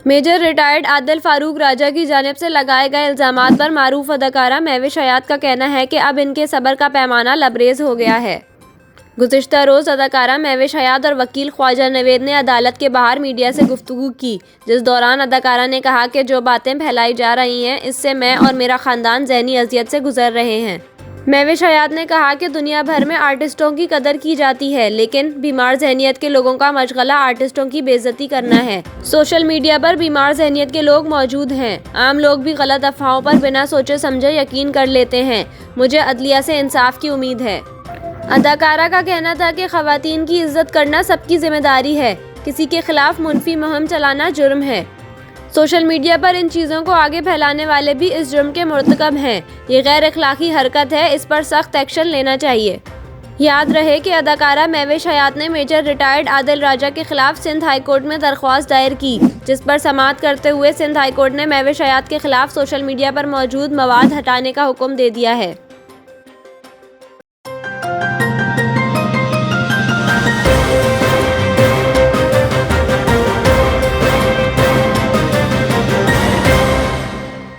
Major retired Adil Farooq राजा की जानिब से लगाए गए इल्जामात पर मारूफ अदाकारा महविश हयात का कहना है कि अब इनके सब्र का पैमाना लबरेज हो गया है। गुज़िश्ता रोज़ अदाकारा महविश हयात और वकील ख्वाजा नवेद ने अदालत के बाहर मीडिया से गुफ्तगू की, जिस दौरान अदाकारा ने कहा कि जो बातें फैलाई जा रही हैं इससे मैं और मेरा ख़ानदान ज़हनी अजियत से गुजर रहे हैं। महविश हयात ने कहा कि दुनिया भर में आर्टिस्टों की कदर की जाती है, लेकिन बीमार ज़हनियत के लोगों का मशगला आर्टिस्टों की बेइज्जती करना है। सोशल मीडिया पर बीमार ज़हनियत के लोग मौजूद हैं। आम लोग भी गलत अफवाहों पर बिना सोचे समझे यकीन कर लेते हैं। मुझे अदलिया से इंसाफ की उम्मीद है। अदाकारा का कहना था कि ख़वातीन की इज्जत करना सबकी जिम्मेदारी है। किसी के खिलाफ मुनफी मुहिम चलाना जुर्म है। सोशल मीडिया पर इन चीज़ों को आगे फैलाने वाले भी इस जुर्म के मुर्तकब हैं। ये गैर अखलाकी हरकत है, इस पर सख्त एक्शन लेना चाहिए। याद रहे कि अदाकारा महविश हयात ने मेजर रिटायर्ड आदिल राजा के खिलाफ सिंध हाई कोर्ट में दरख्वास्त दायर की, जिस पर समाअत करते हुए सिंध हाई कोर्ट ने महविश हयात के खिलाफ सोशल मीडिया पर मौजूद मवाद हटाने का हुक्म दे दिया है।